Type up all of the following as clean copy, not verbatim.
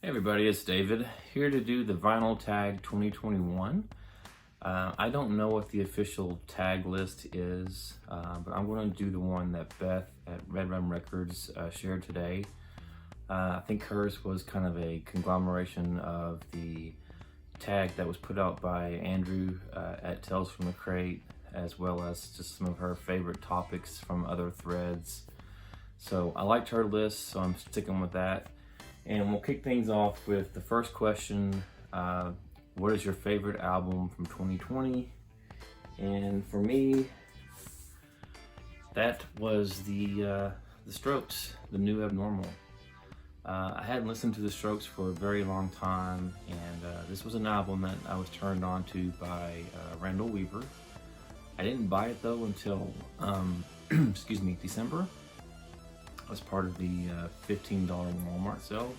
Hey everybody, it's David here to do the Vinyl Tag 2021. I don't know what the official tag list is, but I'm going to do the one that Beth at Redrum Records shared today. I think hers was kind of a conglomeration of the tag that was put out by Andrew at Tales from the Crate, as well as just some of her favorite topics from other threads. So I liked her list, so I'm sticking with that. And we'll kick things off with the first question. What is your favorite album from 2020? And for me, that was the Strokes, The New Abnormal. I hadn't listened to the Strokes for a very long time, and this was an album that I was turned on to by Randall Weaver. I didn't buy it though until, excuse me, December. As part of the $15 Walmart sale,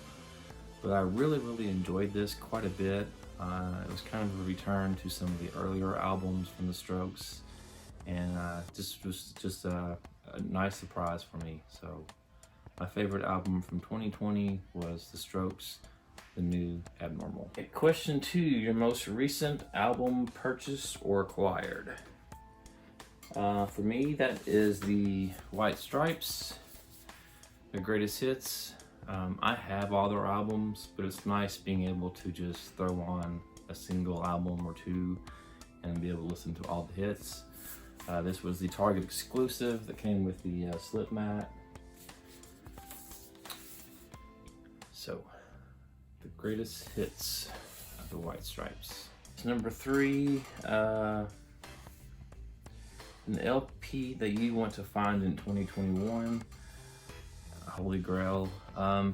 but I really enjoyed this quite a bit. It was kind of a return to some of the earlier albums from the Strokes, and this was just a nice surprise for me. So my favorite album from 2020 was the Strokes, The New Abnormal. Okay, question 2, your most recent album purchased or acquired? For me, that is the White Stripes, The Greatest Hits. I have all their albums, but it's nice being able to just throw on a single album or two and be able to listen to all the hits. This was the Target exclusive that came with the slip mat. So, The Greatest Hits of the White Stripes. Number 3, an LP that you want to find in 2021. Holy Grail. I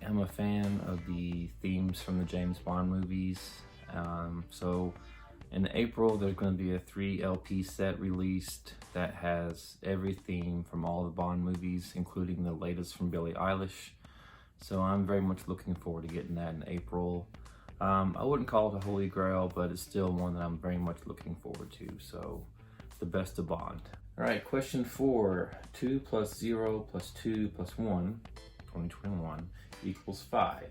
am a fan of the themes from the James Bond movies. So in April, there's going to be a 3 LP set released that has every theme from all the Bond movies, including the latest from Billie Eilish. So I'm very much looking forward to getting that in April. I wouldn't call it a Holy Grail, but it's still one that I'm very much looking forward to. So the best of Bond. All right, question 4, 2 plus 0 plus 2 plus 1, 2021, equals 5.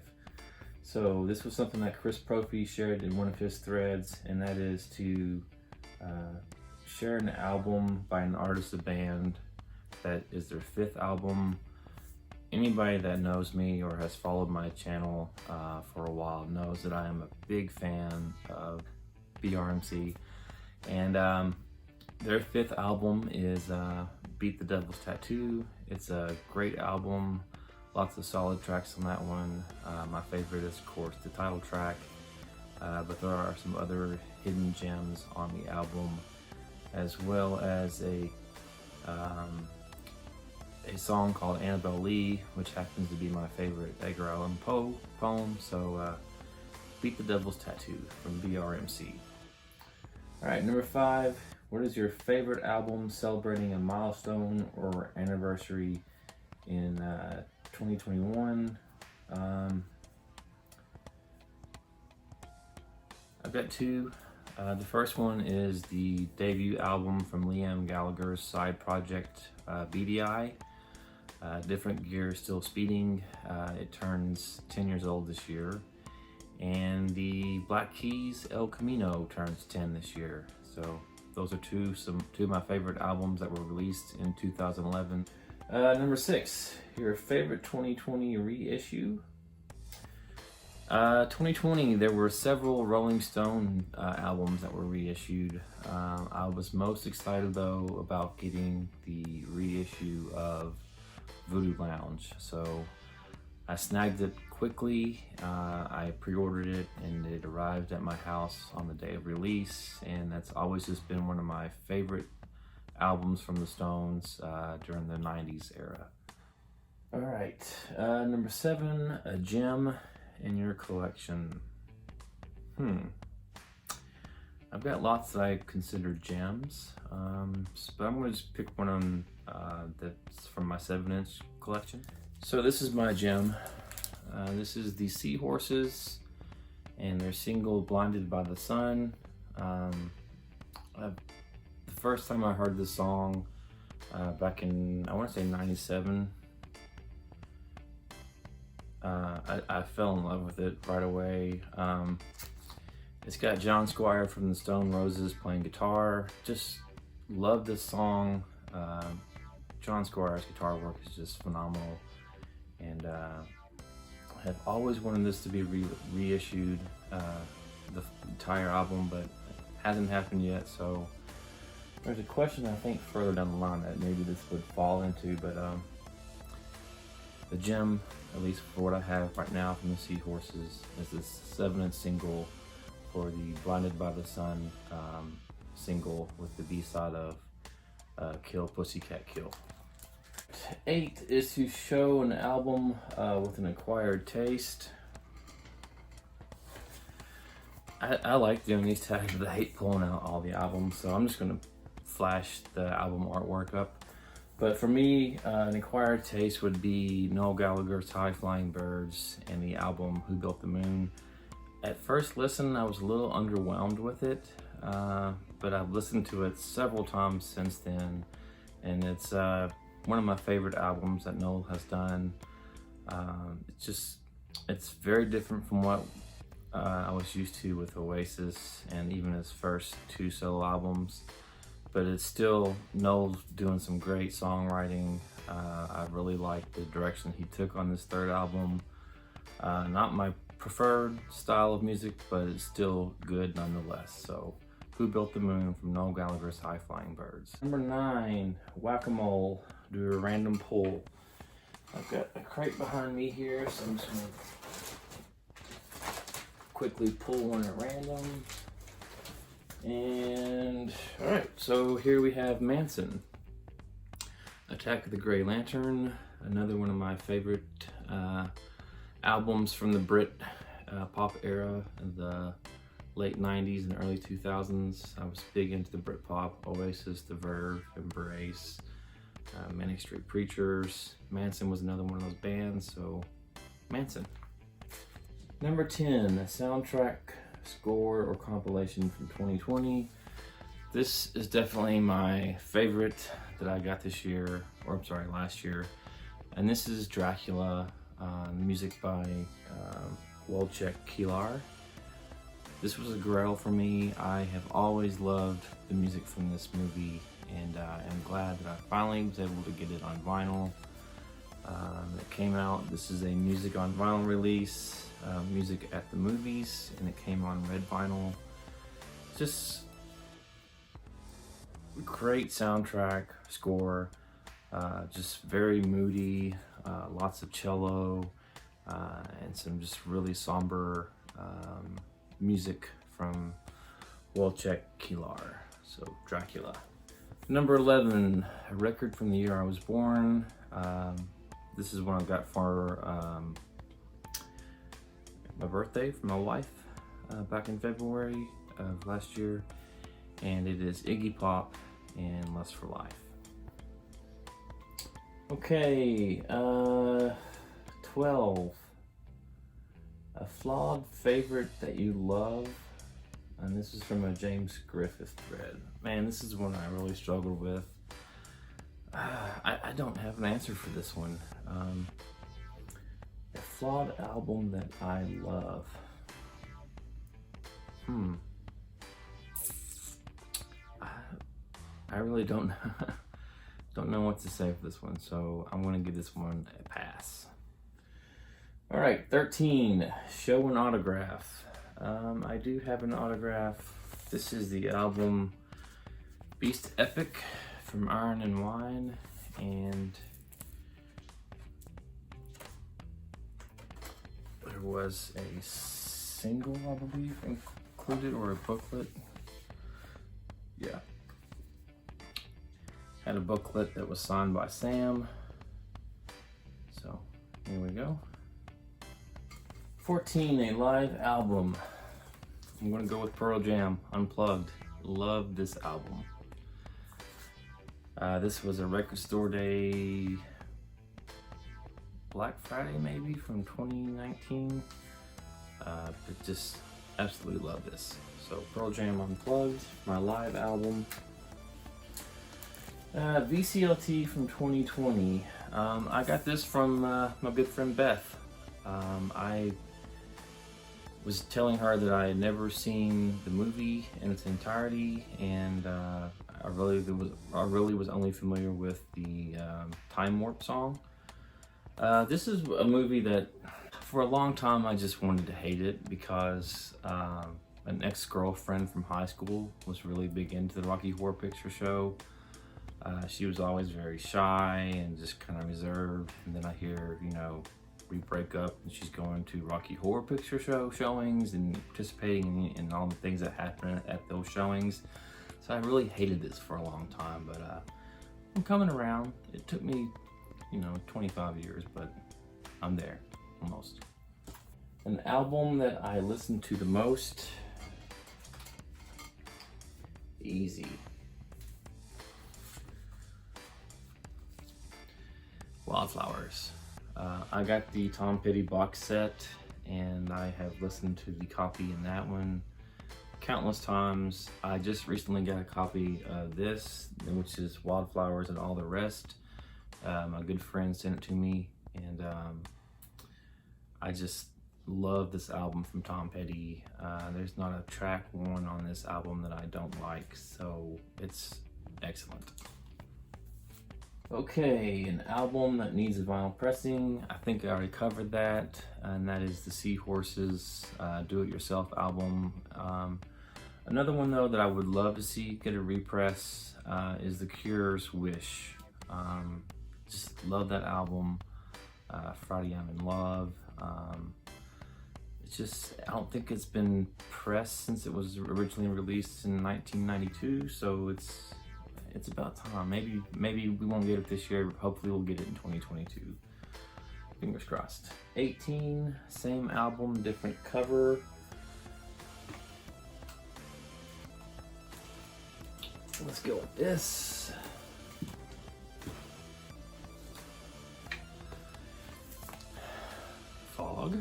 So this was something that Chris Propfe shared in one of his threads, and that is to share an album by an artist or band that is their 5th album. Anybody that knows me or has followed my channel for a while knows that I am a big fan of BRMC, and their 5th album is Beat the Devil's Tattoo. It's a great album, lots of solid tracks on that one. My favorite is, of course, the title track, but there are some other hidden gems on the album, as well as a song called Annabelle Lee, which happens to be my favorite Edgar Allan Poe poem. So Beat the Devil's Tattoo from BRMC. All right, number 5. What is your favorite album celebrating a milestone or anniversary in 2021? I've got 2. The first one is the debut album from Liam Gallagher's side project, BDI. Different Gear Still Speeding. It turns 10 years old this year. And the Black Keys El Camino turns 10 this year. So those are two of my favorite albums that were released in 2011. Number 6, your favorite 2020 reissue. 2020, there were several Rolling Stone albums that were reissued. I was most excited though about getting the reissue of Voodoo Lounge. So I snagged it quickly. I pre-ordered it and it arrived at my house on the day of release, and that's always just been one of my favorite albums from the Stones during the 90s era. All right, number 7, a gem in your collection. I've got lots that I consider gems, but I'm gonna just pick one on that's from my 7-inch collection. So this is my gem. This is the Seahorses and their single Blinded by the Sun. The first time I heard this song back in, I want to say 97, I fell in love with it right away. It's got John Squire from the Stone Roses playing guitar. Just love this song. John Squire's guitar work is just phenomenal, and I have always wanted this to be reissued, the entire album, but it hasn't happened yet. So there's a question I think further down the line that maybe this would fall into, but the gem, at least for what I have right now from the Seahorses, is this 7-inch single for the Blinded by the Sun single with the B-side of Kill Pussycat Kill. 8 is to show an album with an acquired taste. I like doing these tags, but I hate pulling out all the albums, so I'm just going to flash the album artwork up. But for me, an acquired taste would be Noel Gallagher's High Flying Birds and the album Who Built the Moon. At first listen, I was a little underwhelmed with it, but I've listened to it several times since then, and it's one of my favorite albums that Noel has done. It's very different from what I was used to with Oasis and even his first 2 solo albums, but it's still Noel's doing some great songwriting. I really like the direction he took on this 3rd album. Not my preferred style of music, but it's still good nonetheless. So Who Built the Moon from Noel Gallagher's High Flying Birds. Number 9, Wack A Mole, do a random pull. I've got a crate behind me here, so I'm just gonna quickly pull one at random. And all right, so here we have Manson, Attack of the Grey Lantern, another one of my favorite albums from the Brit pop era of the late 90s and early 2000s. I was big into the Brit pop, Oasis, The Verve, Embrace, Manic Street Preachers. Manson was another one of those bands, so Manson. Number 10, a soundtrack score or compilation from 2020. This is definitely my favorite that I got this year, or I'm sorry, last year. And this is Dracula, music by Wojciech Kilar. This was a Grail for me. I have always loved the music from this movie, and I'm glad that I finally was able to get it on vinyl. It came out, this is a music on vinyl release, music at the movies, and it came on red vinyl. Just great soundtrack score, just very moody, lots of cello, and some just really somber music from Wojciech Kilar. So Dracula. Number 11, a record from the year I was born. This is one I got for my birthday from my wife back in February of last year, and it is Iggy Pop and Lust for Life. Okay, 12. A flawed favorite that you love, and this is from a James Griffiths thread. Man, this is one I really struggled with. I don't have an answer for this one. A flawed album that I love. I really don't know what to say for this one, so I'm gonna give this one a pass. All right, 13, show an autograph. I do have an autograph. This is the album Beast Epic from Iron and Wine, and there was a single, I believe, included, or a booklet. Yeah. Had a booklet that was signed by Sam. So, here we go. 14, a live album. I'm gonna go with Pearl Jam, Unplugged. Love this album. This was a Record Store Day, Black Friday maybe, from 2019. But just absolutely love this. So Pearl Jam Unplugged, my live album. VCLT from 2020. I got this from my good friend Beth. I was telling her that I had never seen the movie in its entirety, and I really was only familiar with the Time Warp song. This is a movie that for a long time I just wanted to hate it because an ex-girlfriend from high school was really big into the Rocky Horror Picture Show. She was always very shy and just kind of reserved, and then I hear, you know, we break up and she's going to Rocky Horror Picture Show showings and participating in all the things that happen at those showings. So I really hated this for a long time, but I'm coming around. It took me, you know, 25 years, but I'm there, almost. An album that I listen to the most, easy. Wildflowers. I got the Tom Petty box set, and I have listened to the copy in that one countless times. I just recently got a copy of this, which is Wildflowers and All the Rest. My good friend sent it to me, and I just love this album from Tom Petty. There's not a track one on this album that I don't like, so it's excellent. Okay, an album that needs a vinyl pressing. I think I already covered that, and that is the Seahorses Do-It-Yourself album. Another one though that I would love to see get a repress is The Cure's Wish. Just love that album. Friday I'm in Love. It's just, I don't think it's been pressed since it was originally released in 1992, so it's about time. Maybe we won't get it this year. Hopefully we'll get it in 2022. Fingers crossed. 18, same album, different cover. Let's go with this. Fog.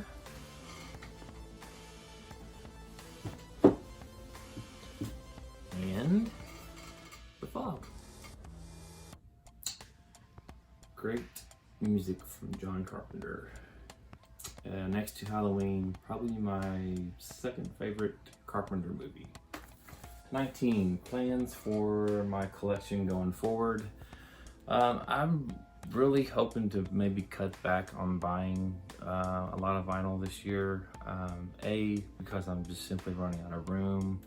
And the Fog. Great music from John Carpenter. Next to Halloween, probably my second favorite Carpenter movie. 19, plans for my collection going forward. I'm really hoping to maybe cut back on buying a lot of vinyl this year. A, because I'm just simply running out of room.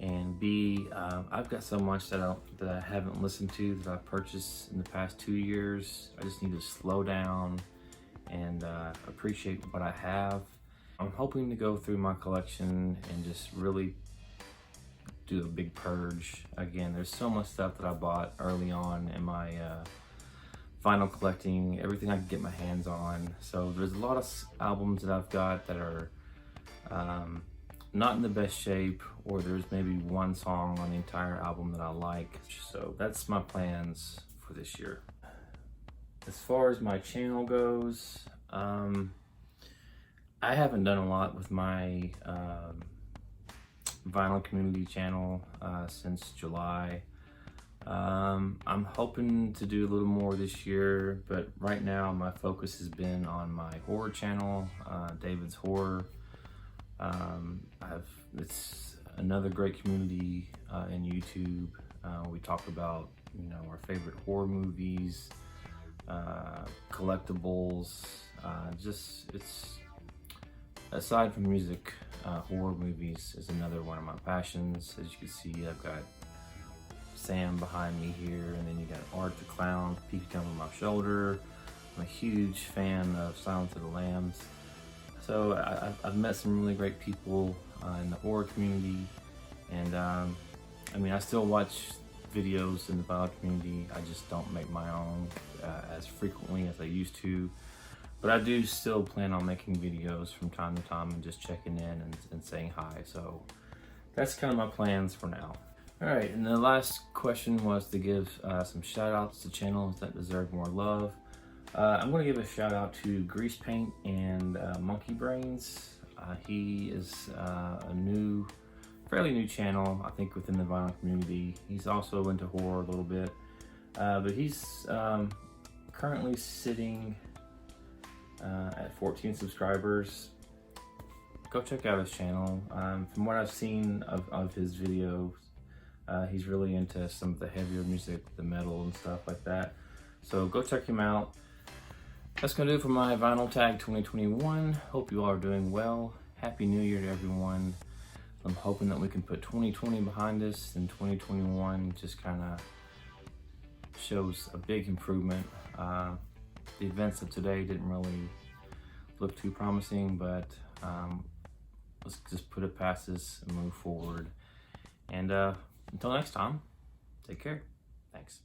And B, I've got so much that I haven't listened to that I purchased in the past 2 years. I just need to slow down and appreciate what I have. I'm hoping to go through my collection and just really do a big purge. Again, there's so much stuff that I bought early on in my vinyl collecting, everything I could get my hands on. So there's a lot of albums that I've got that are not in the best shape, or there's maybe one song on the entire album that I like. So that's my plans for this year. As far as my channel goes, I haven't done a lot with my vinyl community channel since July. I'm hoping to do a little more this year, but right now my focus has been on my horror channel, David's Horror. It's another great community in YouTube. We talk about, you know, our favorite horror movies, collectibles, it's aside from music, horror movies is another one of my passions. As you can see, I've got Sam behind me here, and then you got Art the Clown peeking over my shoulder. I'm a huge fan of Silence of the Lambs. So I've met some really great people in the horror community, and I mean, I still watch videos in the vinyl community. I just don't make my own as frequently as I used to, but I do still plan on making videos from time to time and just checking in and saying hi. So that's kind of my plans for now. All right, and the last question was to give some shout outs to channels that deserve more love. I'm going to give a shout out to Grease Paint and Monkey Brains. He is a fairly new channel, I think, within the vinyl community. He's also into horror a little bit, but he's currently sitting at at 14 subscribers. Go check out his channel. From what I've seen of his videos, he's really into some of the heavier music, the metal and stuff like that. So go check him out. That's gonna do it for my Vinyl Tag 2021. Hope you all are doing well. Happy New Year to everyone. I'm hoping that we can put 2020 behind us and 2021 just kind of shows a big improvement. The events of today didn't really look too promising, but let's just put it past us and move forward. And until next time, take care. Thanks.